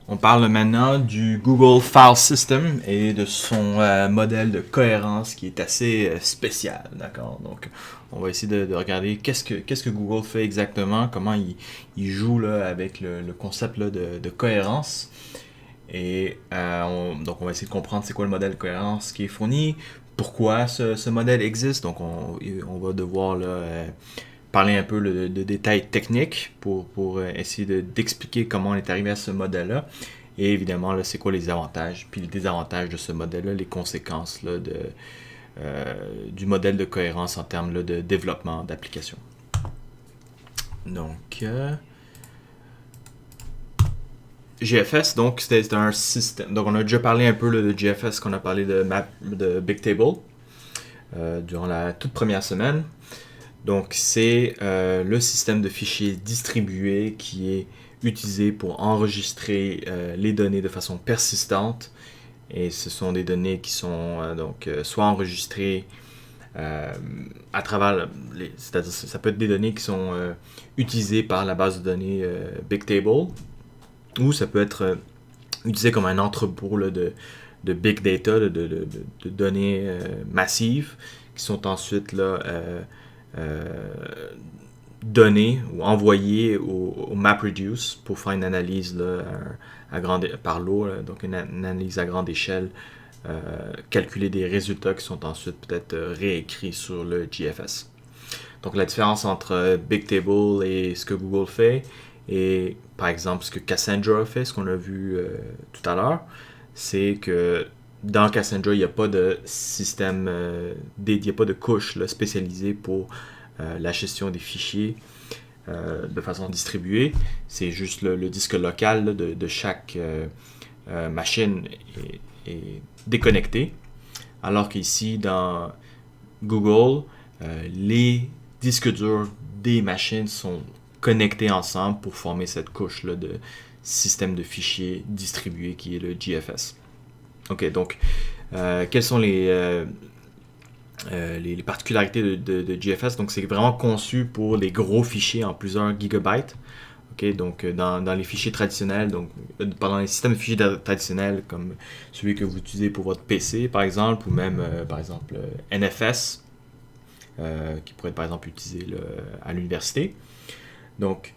On parle maintenant du Google File System et de son modèle de cohérence qui est assez spécial, d'accord? Donc, on va essayer de regarder qu'est-ce que Google fait exactement, comment il joue là, avec le concept là, de cohérence. Et donc, on va essayer de comprendre c'est quoi le modèle de cohérence qui est fourni, pourquoi ce modèle existe. Donc, on va devoir là, parler un peu de détails techniques pour essayer d'expliquer comment on est arrivé à ce modèle-là. Et évidemment, là, c'est quoi les avantages, puis les désavantages de ce modèle-là, les conséquences là, du modèle de cohérence en termes là, de développement d'applications. Donc, GFS, donc c'était un système. Donc, on a déjà parlé un peu là, de GFS, qu'on a parlé de Bigtable durant la toute première semaine. Donc, c'est le système de fichiers distribué qui est utilisé pour enregistrer les données de façon persistante. Et ce sont des données qui sont soit enregistrées à travers, c'est-à-dire ça peut être des données qui sont utilisées par la base de données Bigtable, ou ça peut être utilisé comme un entrepôt là, de big data, de données massives, qui sont ensuite là, données ou envoyées au MapReduce pour faire une analyse là, par l'eau, donc une analyse à grande échelle, calculer des résultats qui sont ensuite peut-être réécrits sur le GFS. Donc la différence entre Bigtable et ce que Google fait, et par exemple ce que Cassandra fait, ce qu'on a vu tout à l'heure, c'est que dans Cassandra, il n'y a pas de système, il n'y a pas de couche là, spécialisée pour la gestion des fichiers de façon distribuée. C'est juste le disque local là, de chaque machine est déconnecté. Alors qu'ici, dans Google, les disques durs des machines sont connectés ensemble pour former cette couche là, de système de fichiers distribué qui est le GFS. Ok, donc quelles sont les particularités de GFS? Donc, c'est vraiment conçu pour les gros fichiers en plusieurs gigabytes. Okay, donc, dans les fichiers traditionnels, donc, pendant les systèmes de fichiers traditionnels comme celui que vous utilisez pour votre PC, par exemple, ou même, par exemple, NFS, qui pourrait être, par exemple, utilisé là, à l'université. Donc,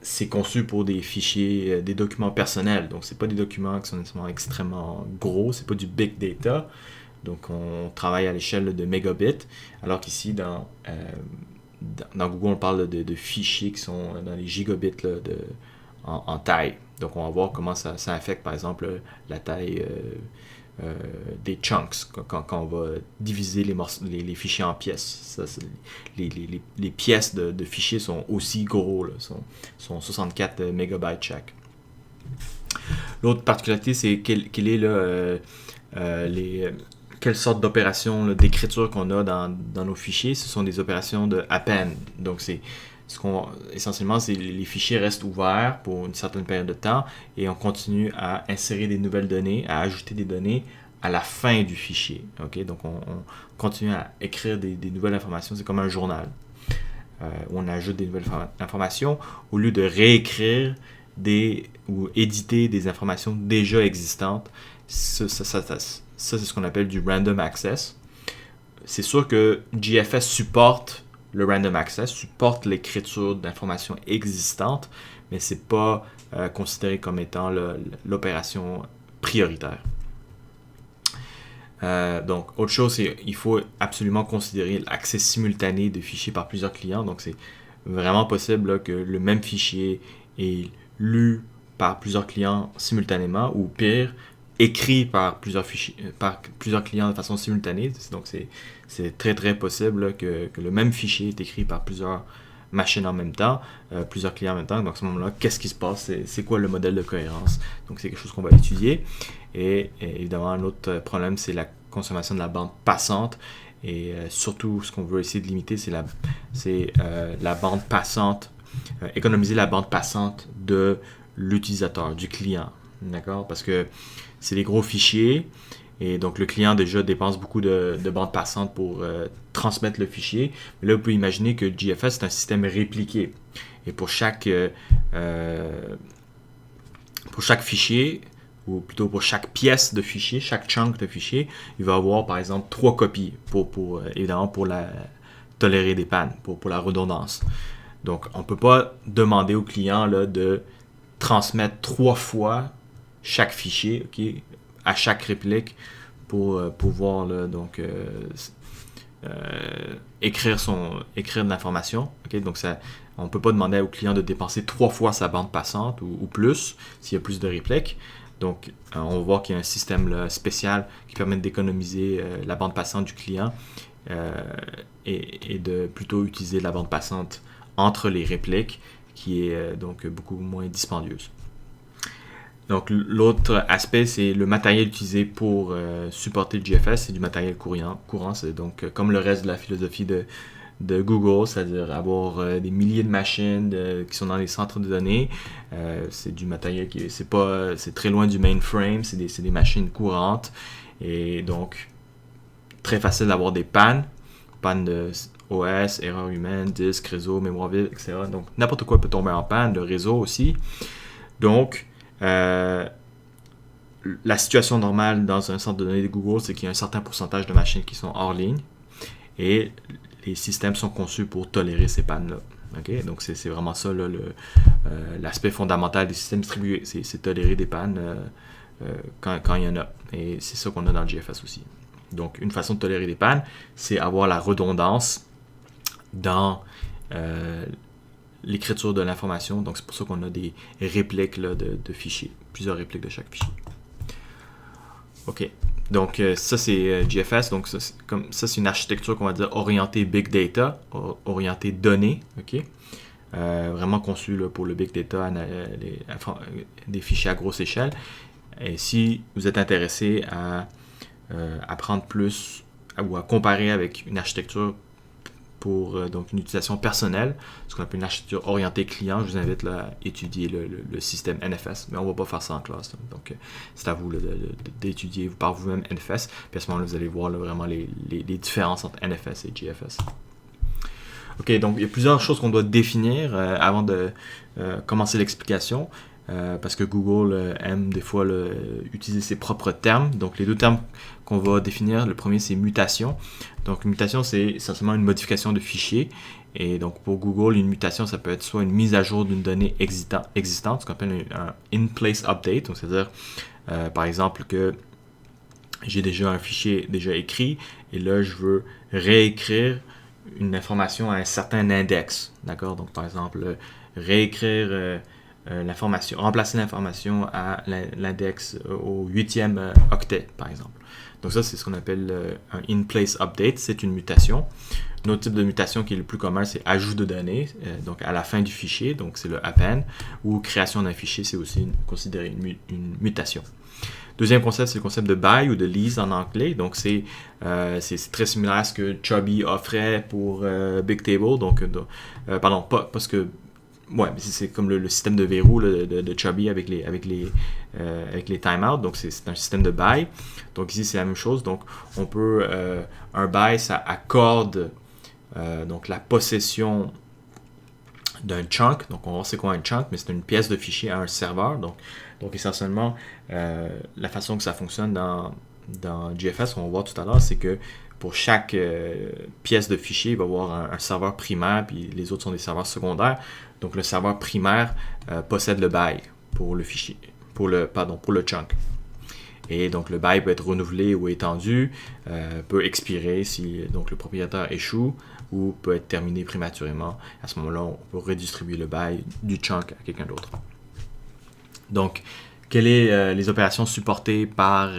c'est conçu pour des fichiers, des documents personnels. Donc, c'est pas des documents qui sont nécessairement extrêmement gros, c'est pas du big data. Donc, on travaille à l'échelle de mégabits, alors qu'ici, dans Google, on parle de fichiers qui sont dans les gigabits là, en taille. Donc, on va voir comment ça affecte, par exemple, la taille des chunks, quand on va diviser les fichiers en pièces. Les pièces de fichiers sont aussi gros, là, sont 64 mégabytes chaque. L'autre particularité, c'est quelle est là, quelle sorte d'opérations d'écriture qu'on a dans nos fichiers. Ce sont des opérations de append. Donc, essentiellement, les fichiers restent ouverts pour une certaine période de temps et on continue à insérer des nouvelles données, à ajouter des données à la fin du fichier. Okay? Donc, on continue à écrire des nouvelles informations. C'est comme un journal où on ajoute des nouvelles informations au lieu de réécrire ou éditer des informations déjà existantes. Ça, c'est ce qu'on appelle du random access. C'est sûr que GFS supporte le random access, supporte l'écriture d'informations existantes, mais c'est pas considéré comme étant l'opération prioritaire. Donc, autre chose, c'est qu'il faut absolument considérer l'accès simultané de fichiers par plusieurs clients. Donc, c'est vraiment possible là, que le même fichier est lu par plusieurs clients simultanément, ou pire, écrit par plusieurs clients de façon simultanée. Donc, c'est très très possible là, que le même fichier est écrit par plusieurs machines en même temps, plusieurs clients en même temps. Donc, à ce moment-là, qu'est-ce qui se passe? C'est quoi le modèle de cohérence? Donc, c'est quelque chose qu'on va étudier. Et évidemment, un autre problème, c'est la consommation de la bande passante. Et surtout, ce qu'on veut essayer de limiter, c'est la bande passante, économiser la bande passante de l'utilisateur, du client. D'accord? Parce que c'est des gros fichiers, et donc le client déjà dépense beaucoup de bande passante pour transmettre le fichier. Mais là, vous pouvez imaginer que GFS, c'est un système répliqué. Et pour chaque pour chaque fichier, ou plutôt pour chaque pièce de fichier, chaque chunk de fichier, il va avoir par exemple 3 copies, évidemment pour tolérer des pannes, pour la redondance. Donc, on ne peut pas demander au client là, de transmettre 3 fois chaque fichier, okay, à chaque réplique pour pouvoir là, donc, écrire de l'information. Okay? Donc, on ne peut pas demander au client de dépenser 3 fois sa bande passante ou plus s'il y a plus de répliques. Donc, on va voir qu'il y a un système là, spécial qui permet d'économiser la bande passante du client et de plutôt utiliser la bande passante entre les répliques qui est donc beaucoup moins dispendieuse. Donc, l'autre aspect, c'est le matériel utilisé pour supporter le GFS. C'est du matériel courant. C'est donc comme le reste de la philosophie de Google, c'est-à-dire avoir des milliers de machines qui sont dans les centres de données. C'est du matériel qui c'est très loin du mainframe, c'est des machines courantes. Et donc, très facile d'avoir des pannes de OS, erreurs humaines, disque, réseau, mémoire vide, etc. Donc, n'importe quoi peut tomber en panne, le réseau aussi. Donc, la situation normale dans un centre de données de Google, c'est qu'il y a un certain pourcentage de machines qui sont hors ligne et les systèmes sont conçus pour tolérer ces pannes-là. Okay? Donc, c'est vraiment ça l'aspect fondamental des systèmes distribués, c'est tolérer des pannes quand il y en a. Et c'est ça qu'on a dans le GFS aussi. Donc, une façon de tolérer des pannes, c'est avoir la redondance dans l'écriture de l'information. Donc, c'est pour ça qu'on a des répliques là, de fichiers, plusieurs répliques de chaque fichier. OK. Donc, ça, c'est GFS. Donc, ça, c'est une architecture qu'on va dire orientée Big Data, orientée données. OK. Vraiment conçue là, pour le Big Data, des fichiers à grosse échelle. Et si vous êtes intéressé à apprendre plus ou à comparer avec une architecture pour donc une utilisation personnelle, ce qu'on appelle une architecture orientée client, je vous invite là, à étudier le système NFS, mais on ne va pas faire ça en classe. Là. Donc, c'est à vous là, d'étudier par vous-même NFS, puis à ce moment-là, vous allez voir là, vraiment les différences entre NFS et GFS. OK, donc il y a plusieurs choses qu'on doit définir avant de commencer l'explication. Parce que Google aime des fois utiliser ses propres termes. Donc, les deux termes qu'on va définir, le premier, c'est mutation. Donc, une mutation, c'est essentiellement une modification de fichier. Et donc, pour Google, une mutation, ça peut être soit une mise à jour d'une donnée existante, ce qu'on appelle un in-place update. Donc, c'est-à-dire, par exemple, que j'ai déjà un fichier déjà écrit et là, je veux réécrire une information à un certain index. D'accord? Donc, par exemple, réécrire l'information, remplacer l'information à l'index au 8e octet, par exemple. Donc ça, c'est ce qu'on appelle un in-place update, c'est une mutation. Un autre type de mutation qui est le plus commun, c'est ajout de données, donc à la fin du fichier, donc c'est le append, ou création d'un fichier, c'est aussi considéré une mutation. Deuxième concept, c'est le concept de buy ou de lease en anglais. Donc, c'est très similaire à ce que Chubby offrait pour Bigtable. Donc, pardon, pas parce que ouais, c'est comme le système de verrou là, de Chubby avec les timeouts. Donc, c'est un système de buy. Donc, ici, c'est la même chose. Donc, on peut... un buy, ça accorde donc la possession d'un chunk. Donc, on va voir c'est quoi un chunk, mais c'est une pièce de fichier à un serveur. Donc essentiellement, la façon que ça fonctionne dans GFS, qu'on va voir tout à l'heure, c'est que pour chaque pièce de fichier, il va y avoir un serveur primaire, puis les autres sont des serveurs secondaires. Donc, le serveur primaire possède le buy pour le fichier, pour le chunk. Et donc, le buy peut être renouvelé ou étendu, peut expirer si donc, le propriétaire échoue, ou peut être terminé prématurément. À ce moment-là, on peut redistribuer le buy du chunk à quelqu'un d'autre. Donc, quelles sont les opérations supportées par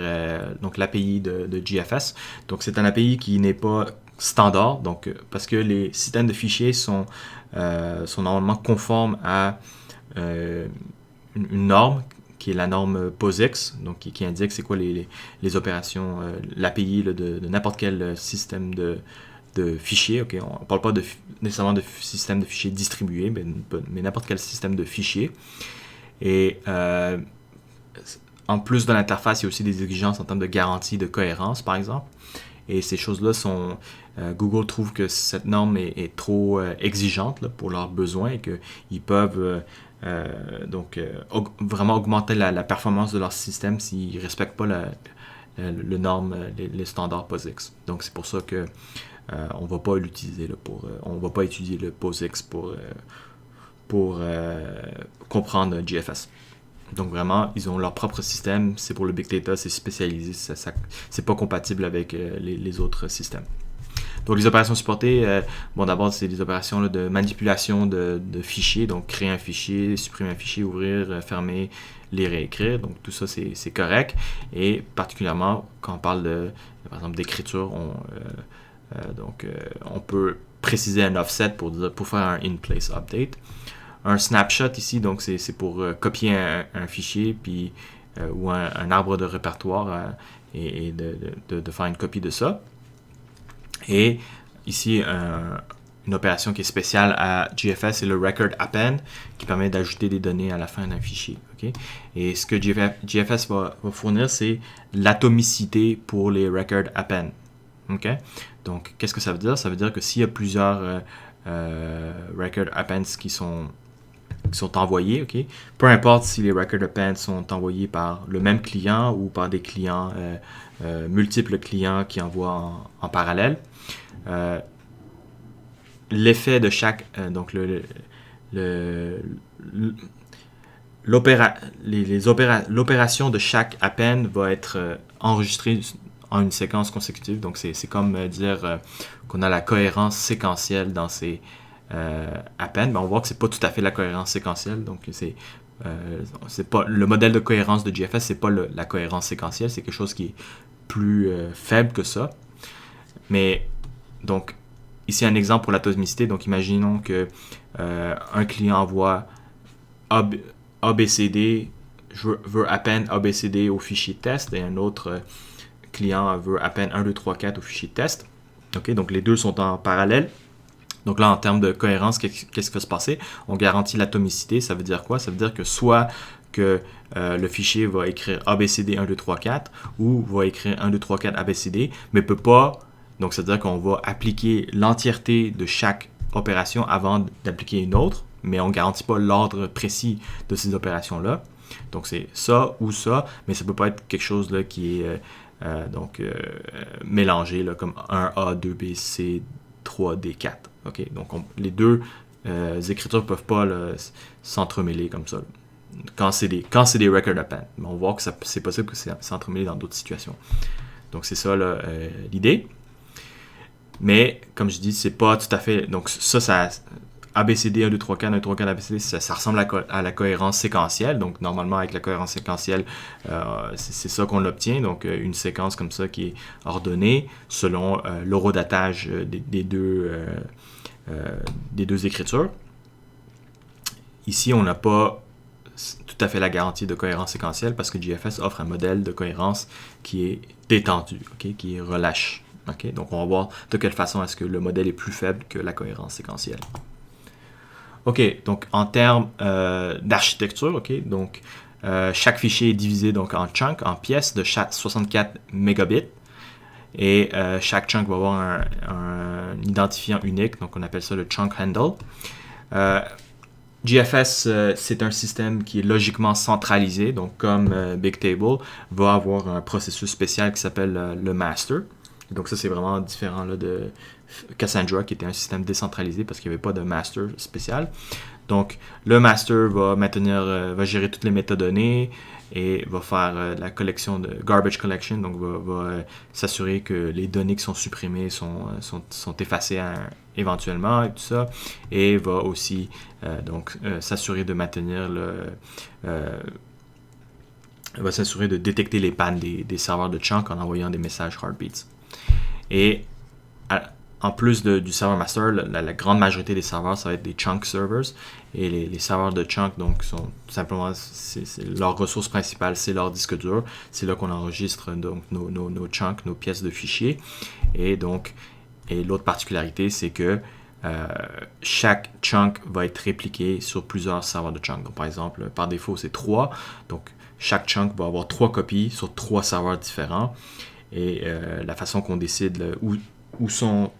donc l'API de GFS? Donc, c'est un API qui n'est pas standard, donc, parce que les systèmes de fichiers sont normalement conformes à une norme qui est la norme POSIX, donc qui indique c'est quoi les opérations, l'API de n'importe quel système de fichiers. Okay? On ne parle pas nécessairement de système de fichiers distribué, mais n'importe quel système de fichiers. Et en plus de l'interface, il y a aussi des exigences en termes de garantie de cohérence, par exemple. Et ces choses-là sont... Google trouve que cette norme est trop exigeante là, pour leurs besoins et qu'ils peuvent vraiment augmenter la performance de leur système s'ils ne respectent pas le norme, les standards POSIX. Donc c'est pour ça que on va pas l'utiliser on va pas étudier le POSIX pour comprendre GFS. Donc vraiment, ils ont leur propre système, c'est pour le big data, c'est spécialisé, c'est pas compatible avec les autres systèmes. Donc les opérations supportées, d'abord c'est des opérations là, de manipulation de fichiers, donc créer un fichier, supprimer un fichier, ouvrir, fermer, les réécrire, donc tout ça c'est correct. Et particulièrement quand on parle par exemple d'écriture, on peut préciser un offset pour faire un in-place update. Un snapshot ici, donc c'est pour copier un fichier puis, ou un arbre de répertoire et de faire une copie de ça. Et ici, une opération qui est spéciale à GFS, c'est le record append, qui permet d'ajouter des données à la fin d'un fichier. Okay? Et ce que GFS va fournir, c'est l'atomicité pour les record append. Okay? Donc, qu'est-ce que ça veut dire? Ça veut dire que s'il y a plusieurs record appends qui sont envoyés, okay? Peu importe si les record appends sont envoyés par le même client ou par des clients, multiples clients qui envoient en parallèle, l'effet de chaque, donc l'opération de chaque append va être enregistrée en une séquence consécutive. Donc c'est comme dire qu'on a la cohérence séquentielle dans ces append. On voit que c'est pas tout à fait la cohérence séquentielle. Donc c'est pas le modèle de cohérence de GFS, c'est pas la cohérence séquentielle, c'est quelque chose qui est plus faible que ça. Mais donc ici un exemple pour l'atomicité. Donc imaginons que un client envoie ABCD, veut append ABCD au fichier test, et un autre client veut append 1, 2, 3, 4 au fichier test. Okay, donc les deux sont en parallèle. Donc là, en termes de cohérence, qu'est-ce qui va se passer? On garantit l'atomicité. Ça veut dire quoi? Ça veut dire que soit que le fichier va écrire ABCD 1, 2, 3, 4 ou va écrire 1, 2, 3, 4 ABCD, mais peut pas. Donc, ça veut dire qu'on va appliquer l'entièreté de chaque opération avant d'appliquer une autre, mais on ne garantit pas l'ordre précis de ces opérations-là. Donc, c'est ça ou ça, mais ça ne peut pas être quelque chose là, qui est mélangé, là, comme 1A, 2B, C, 3D, 4. Okay? Donc, les deux écritures ne peuvent pas s'entremêler comme ça. Là. Quand c'est des record append. Mais on voit que c'est possible que c'est s'entremêler dans d'autres situations. Donc, c'est ça l'idée. Mais, comme je dis, c'est pas tout à fait... Donc, ça ABCD, 1, 2, 3, 4, 1, 2, 3, 4, ABCD, ça ressemble à la cohérence séquentielle. Donc, normalement, avec la cohérence séquentielle, c'est ça qu'on obtient. Donc, une séquence comme ça qui est ordonnée selon l'horodatage des deux écritures. Ici, on n'a pas tout à fait la garantie de cohérence séquentielle parce que GFS offre un modèle de cohérence qui est détendu, okay, qui est relâche. Okay? Donc, on va voir de quelle façon est-ce que le modèle est plus faible que la cohérence séquentielle. OK, donc en termes d'architecture, okay, donc chaque fichier est divisé donc en chunks, en pièces de chaque 64 mégabits. Et chaque chunk va avoir un identifiant unique, donc on appelle ça le chunk handle. GFS, c'est un système qui est logiquement centralisé, donc comme Bigtable, va avoir un processus spécial qui s'appelle le master. Donc ça, c'est vraiment différent là, de Cassandra, qui était un système décentralisé parce qu'il n'y avait pas de master spécial. Donc, le master va gérer toutes les métadonnées et va faire la collection de garbage collection, donc va s'assurer que les données qui sont supprimées sont effacées éventuellement et tout ça, et va aussi s'assurer de maintenir va s'assurer de détecter les pannes des serveurs de chunk en envoyant des messages heartbeats. Et en plus du serveur master, la grande majorité des serveurs, ça va être des chunk servers. Et les serveurs de chunk, donc, sont simplement, leur ressource principale, c'est leur disque dur. C'est là qu'on enregistre donc nos chunks, nos pièces de fichiers. Et l'autre particularité, c'est que chaque chunk va être répliqué sur plusieurs serveurs de chunk. Donc, par exemple, par défaut, c'est 3. Donc, chaque chunk va avoir 3 copies sur 3 serveurs différents. Et la façon qu'on décide où sont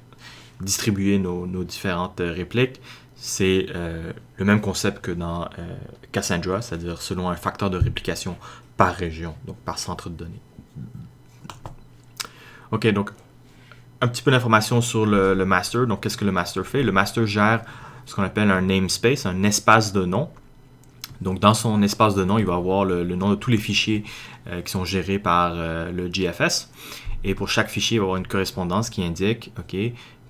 distribuées nos différentes répliques, c'est le même concept que dans Cassandra, c'est-à-dire selon un facteur de réplication par région, donc par centre de données. Ok, donc un petit peu d'informations sur le master. Donc, qu'est-ce que le master fait? Le master gère ce qu'on appelle un namespace, un espace de nom. Donc, dans son espace de nom, il va avoir le nom de tous les fichiers qui sont gérés par le GFS. Et pour chaque fichier, il va y avoir une correspondance qui indique, OK,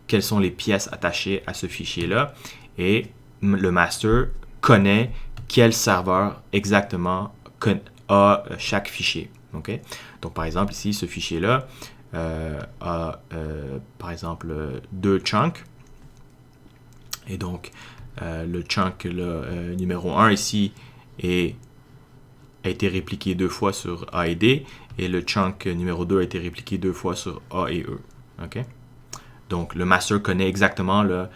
quelles sont les pièces attachées à ce fichier-là. Et le master connaît quel serveur exactement a chaque fichier. OK? Donc, par exemple, ici, ce fichier-là a, par exemple, 2 chunks. Et donc, le chunk là, numéro 1 ici a été répliqué 2 fois sur A et D, et le chunk numéro 2 a été répliqué 2 fois sur A et E. Okay? Donc, le master connaît exactement là,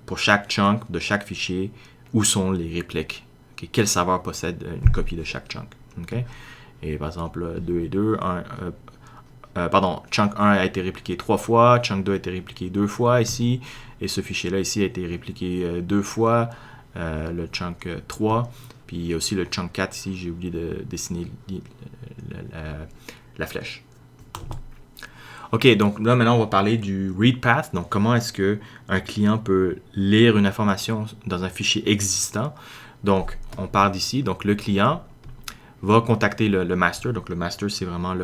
pour chaque chunk de chaque fichier où sont les répliques. Okay? Quel serveur possède une copie de chaque chunk. Okay? Et par exemple, 2 et 2, chunk 1 a été répliqué 3 fois, chunk 2 a été répliqué 2 fois ici, et ce fichier-là ici a été répliqué 2 fois, le chunk 3, puis il y a aussi le chunk 4 ici, j'ai oublié de dessiner la flèche. Ok, donc là maintenant on va parler du read path, donc comment est-ce qu'un client peut lire une information dans un fichier existant. Donc on part d'ici, donc le client va contacter le master, donc le master c'est vraiment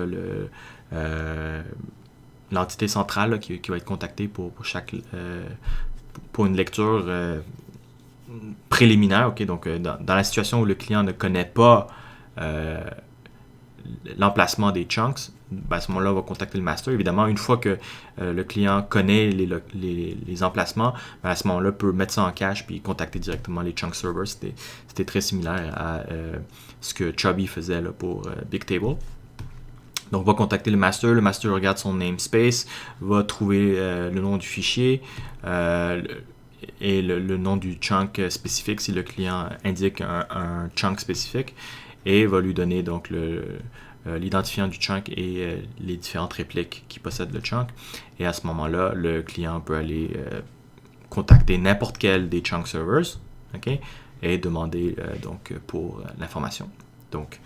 l'entité centrale là, qui va être contactée pour une lecture préliminaire. Okay? Donc, dans la situation où le client ne connaît pas l'emplacement des chunks, ben à ce moment-là, on va contacter le master. Évidemment, une fois que le client connaît les emplacements, ben à ce moment-là, peut mettre ça en cache puis contacter directement les chunk servers. C'était très similaire à ce que Chubby faisait là, pour Bigtable. Donc, va contacter le master regarde son namespace, va trouver le nom du fichier et le nom du chunk spécifique si le client indique un chunk spécifique, et va lui donner donc l'identifiant du chunk et les différentes répliques qui possèdent le chunk. Et à ce moment-là, le client peut aller contacter n'importe quel des chunk servers, okay, et demander donc pour l'information. Donc,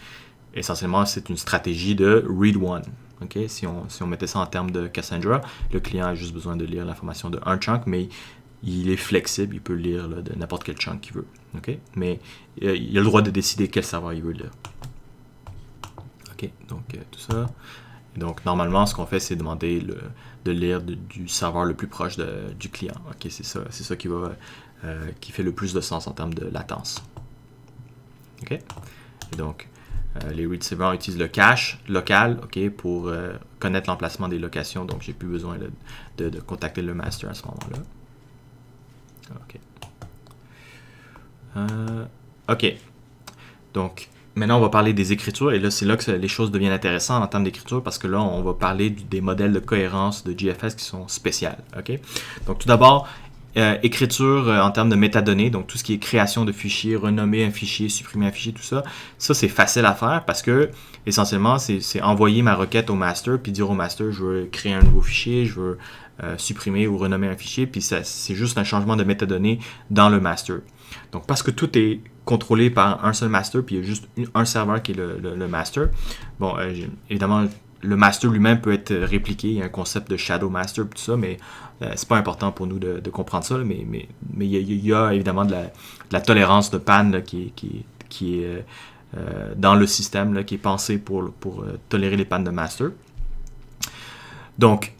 essentiellement, c'est une stratégie de read one. Okay? Si on mettait ça en termes de Cassandra, le client a juste besoin de lire l'information de un chunk, mais il est flexible, il peut lire là, de n'importe quel chunk qu'il veut. Okay? Mais il a le droit de décider quel serveur il veut lire. Okay? Donc, tout ça. Et donc, normalement, ce qu'on fait, c'est demander de lire du serveur le plus proche du client. Okay? C'est ça qui fait le plus de sens en termes de latence. Okay? Et donc, les read servers utilisent le cache local, okay, pour connaître l'emplacement des locations. Donc, j'ai plus besoin de contacter le master à ce moment-là. OK. Donc, maintenant, on va parler des écritures. Et là, c'est là que les choses deviennent intéressantes en termes d'écriture, parce que là, on va parler des modèles de cohérence de GFS qui sont spéciales. OK? Donc, tout d'abord, écriture en termes de métadonnées, donc tout ce qui est création de fichiers, renommer un fichier, supprimer un fichier, tout ça, c'est facile à faire parce que essentiellement c'est envoyer ma requête au master puis dire au master je veux créer un nouveau fichier, je veux supprimer ou renommer un fichier, puis c'est juste un changement de métadonnées dans le master. Donc parce que tout est contrôlé par un seul master puis il y a juste un serveur qui est le master, bon évidemment le master lui-même peut être répliqué, il y a un concept de shadow master tout ça, mais c'est pas important pour nous de comprendre ça, mais il y a évidemment de la tolérance de panne là, qui est dans le système, là, qui est pensé pour tolérer les pannes de master. Donc,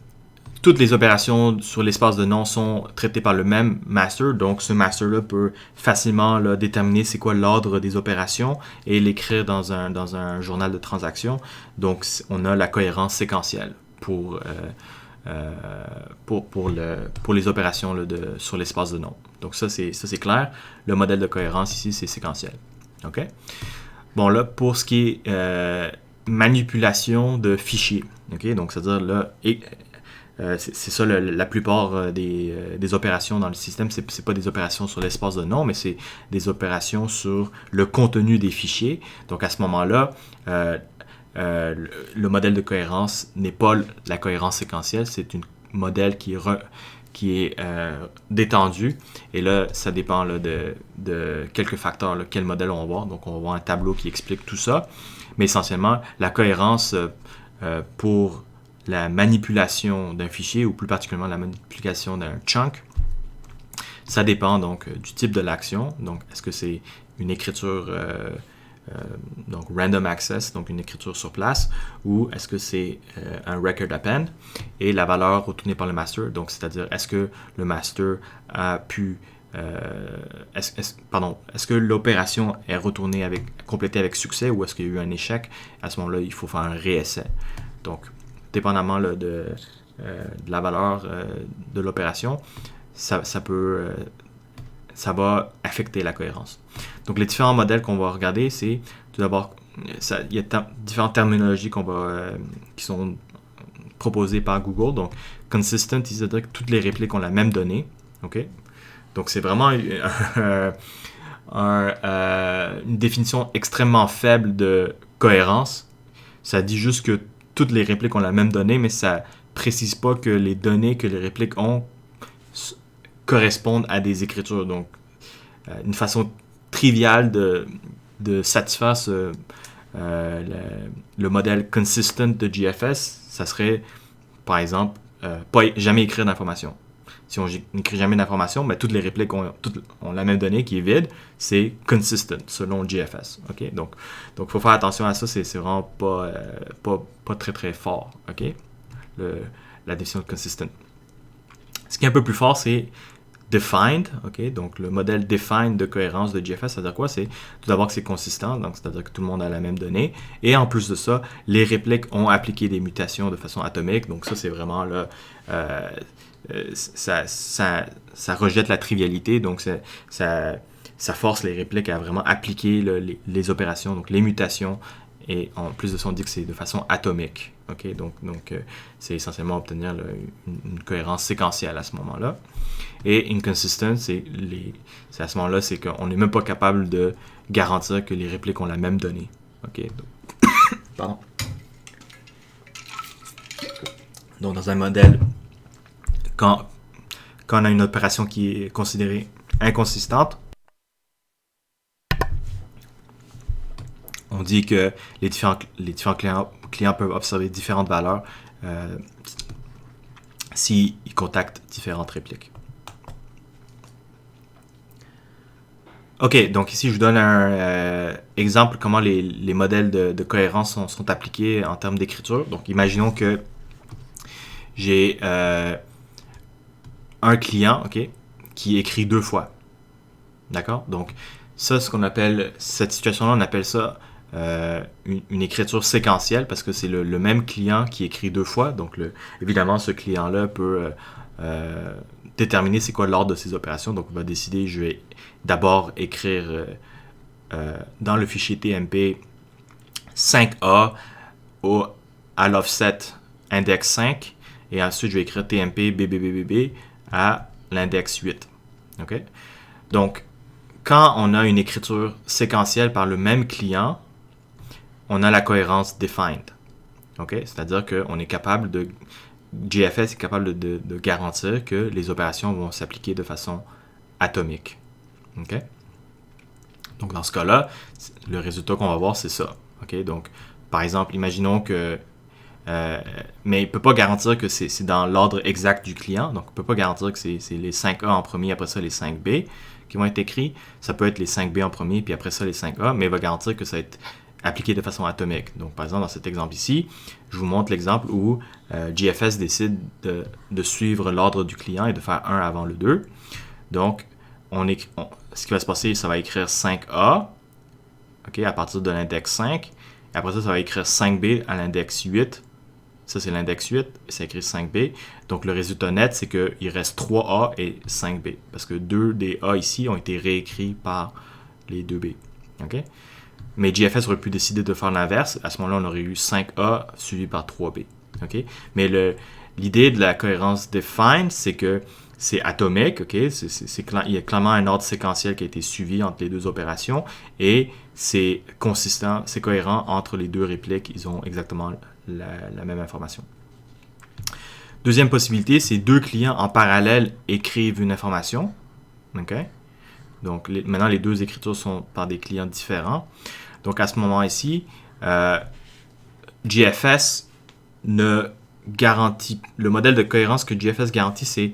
toutes les opérations sur l'espace de nom sont traitées par le même master, donc ce master-là peut facilement là, déterminer c'est quoi l'ordre des opérations et l'écrire dans un journal de transaction. Donc, on a la cohérence séquentielle pour les opérations là, sur l'espace de nom. Donc ça c'est clair. Le modèle de cohérence ici, c'est séquentiel. OK? Bon, là, pour ce qui est manipulation de fichiers, OK? Donc, c'est-à-dire là, c'est ça la plupart des opérations dans le système, c'est pas des opérations sur l'espace de nom, mais c'est des opérations sur le contenu des fichiers. Donc, à ce moment-là, le modèle de cohérence n'est pas la cohérence séquentielle, c'est un modèle qui qui est détendu. Et là, ça dépend là, de quelques facteurs, là, quel modèle on va voir. Donc, on va voir un tableau qui explique tout ça. Mais essentiellement, la cohérence pour la manipulation d'un fichier, ou plus particulièrement la manipulation d'un chunk, ça dépend donc du type de l'action. Donc, est-ce que c'est une écriture donc random access, donc une écriture sur place, ou est-ce que c'est un record append, et la valeur retournée par le master, donc c'est-à-dire est-ce que le master a pu est-ce que l'opération est retournée complétée avec succès, ou est-ce qu'il y a eu un échec? À ce moment-là, il faut faire un réessai. Donc, dépendamment là, de la valeur de l'opération, ça va affecter la cohérence. Donc, les différents modèles qu'on va regarder, c'est tout d'abord, il y a différentes terminologies qui sont proposées par Google. Donc, consistent, c'est-à-dire que toutes les répliques ont la même donnée. OK? Donc, c'est vraiment une définition extrêmement faible de cohérence. Ça dit juste que toutes les répliques ont la même donnée, mais ça ne précise pas que les données que les répliques ont correspondent à des écritures. Donc, une façon triviale de satisfaire le modèle consistent de GFS, ça serait, par exemple, jamais écrire d'information. Si on n'écrit jamais d'information, mais toutes les répliques ont la même donnée qui est vide, c'est consistent selon GFS. Okay? Donc, il faut faire attention à ça, c'est vraiment pas très très fort. Okay? La définition de consistent. Ce qui est un peu plus fort, c'est defined. Okay? Donc, le modèle defined de cohérence de GFS, ça veut dire quoi? C'est tout d'abord que c'est consistant, donc c'est-à-dire que tout le monde a la même donnée. Et en plus de ça, les répliques ont appliqué des mutations de façon atomique. Donc, ça, c'est vraiment là. Ça rejette la trivialité, donc ça force les répliques à vraiment appliquer les opérations, donc les mutations, et en plus de ça, on dit que c'est de façon atomique. Okay? Donc c'est essentiellement obtenir une cohérence séquentielle à ce moment-là. Et inconsistent, c'est à ce moment-là, c'est qu'on n'est même pas capable de garantir que les répliques ont la même donnée. Okay? Pardon. Donc, dans un modèle, quand on a une opération qui est considérée inconsistante, on dit que les différents clients peuvent observer différentes valeurs s'ils contactent différentes répliques. OK, donc ici, je vous donne un exemple comment les modèles de cohérence sont appliqués en termes d'écriture. Donc, imaginons que j'ai un client, OK, qui écrit 2 fois. D'accord? Donc, ça, cette situation-là, on appelle ça une écriture séquentielle, parce que c'est le même client qui écrit 2 fois. Donc, évidemment, ce client-là peut déterminer c'est quoi l'ordre de ses opérations. Donc, on va décider, je vais d'abord écrire dans le fichier TMP 5A à l'offset index 5, et ensuite, je vais écrire TMP BBBBB à l'index 8. Okay? Donc, quand on a une écriture séquentielle par le même client, on a la cohérence defined. Okay? C'est-à-dire qu'on est capable GFS est capable de garantir que les opérations vont s'appliquer de façon atomique. Okay? Donc, dans ce cas-là, le résultat qu'on va voir, c'est ça. Okay? Donc, par exemple, imaginons que mais il ne peut pas garantir que c'est dans l'ordre exact du client. Donc, on ne peut pas garantir que c'est les 5A en premier, après ça les 5B qui vont être écrits. Ça peut être les 5B en premier, puis après ça les 5A, mais il va garantir que ça va être appliqué de façon atomique. Donc, par exemple, dans cet exemple ici, je vous montre l'exemple où GFS décide de suivre l'ordre du client et de faire 1 avant le 2. Donc, ce qui va se passer, ça va écrire 5A, okay, à partir de l'index 5. Et après ça va écrire 5B à l'index 8. Ça, c'est l'index 8, et ça écrit 5B. Donc, le résultat net, c'est qu'il reste 3A et 5B. Parce que 2 des A ici ont été réécrits par les 2B. Okay? Mais GFS aurait pu décider de faire l'inverse. À ce moment-là, on aurait eu 5A suivi par 3B. Okay? Mais l'idée de la cohérence defined, c'est que c'est atomique. Okay? Il y a clairement un ordre séquentiel qui a été suivi entre les deux opérations. Et c'est consistant, c'est cohérent entre les deux répliques. Ils ont exactement la même information. Deuxième possibilité, c'est deux clients en parallèle écrivent une information. OK? Donc, maintenant, les deux écritures sont par des clients différents. Donc, à ce moment ici, GFS ne garantit... Le modèle de cohérence que GFS garantit, c'est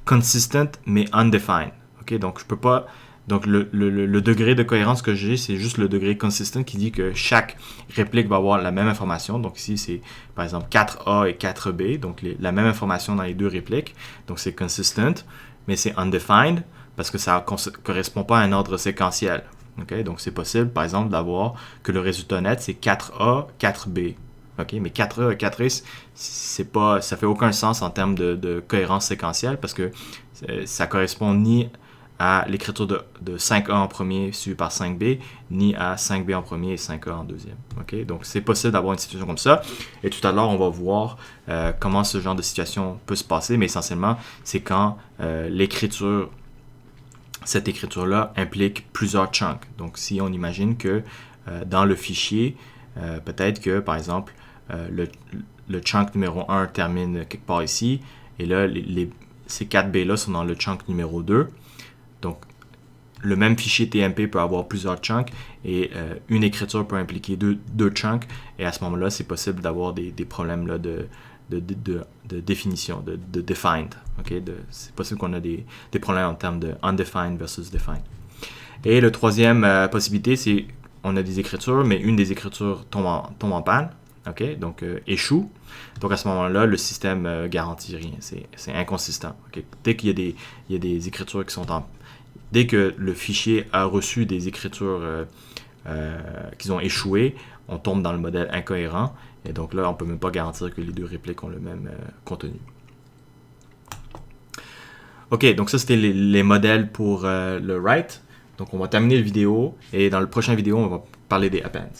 consistent mais undefined. OK? Donc, je peux pas... Donc, le degré de cohérence que j'ai, c'est juste le degré consistent qui dit que chaque réplique va avoir la même information. Donc, ici, c'est par exemple 4A et 4B. Donc, la même information dans les deux répliques. Donc, c'est consistent, mais c'est undefined parce que ça ne correspond pas à un ordre séquentiel. Okay? Donc, c'est possible, par exemple, d'avoir que le résultat net, c'est 4A, 4B. Okay? Mais 4A et 4A, ça ne fait aucun sens en termes de cohérence séquentielle parce que ça correspond ni à l'écriture de 5A en premier suivi par 5B, ni à 5B en premier et 5A en deuxième. Okay? Donc, c'est possible d'avoir une situation comme ça. Et tout à l'heure, on va voir comment ce genre de situation peut se passer, mais essentiellement, c'est quand cette écriture-là implique plusieurs chunks. Donc, si on imagine que dans le fichier, peut-être que, par exemple, le chunk numéro 1 termine quelque part ici, et là, ces 4B-là sont dans le chunk numéro 2. Donc, le même fichier TMP peut avoir plusieurs chunks et une écriture peut impliquer deux chunks. Et à ce moment-là, c'est possible d'avoir des problèmes là, de définition, de defined. Okay? C'est possible qu'on a des problèmes en termes de undefined versus defined. Et la troisième possibilité, c'est on a des écritures, mais une des écritures tombe en panne. Okay? Donc, échoue. Donc, à ce moment-là, le système garantit rien. C'est inconsistant. Okay? Dès qu'il y a des écritures qui sont dès que le fichier a reçu des écritures qui ont échoué, on tombe dans le modèle incohérent. Et donc là, on ne peut même pas garantir que les deux répliques ont le même contenu. OK, donc ça, c'était les modèles pour le write. Donc, on va terminer la vidéo. Et dans la prochaine vidéo, on va parler des appends.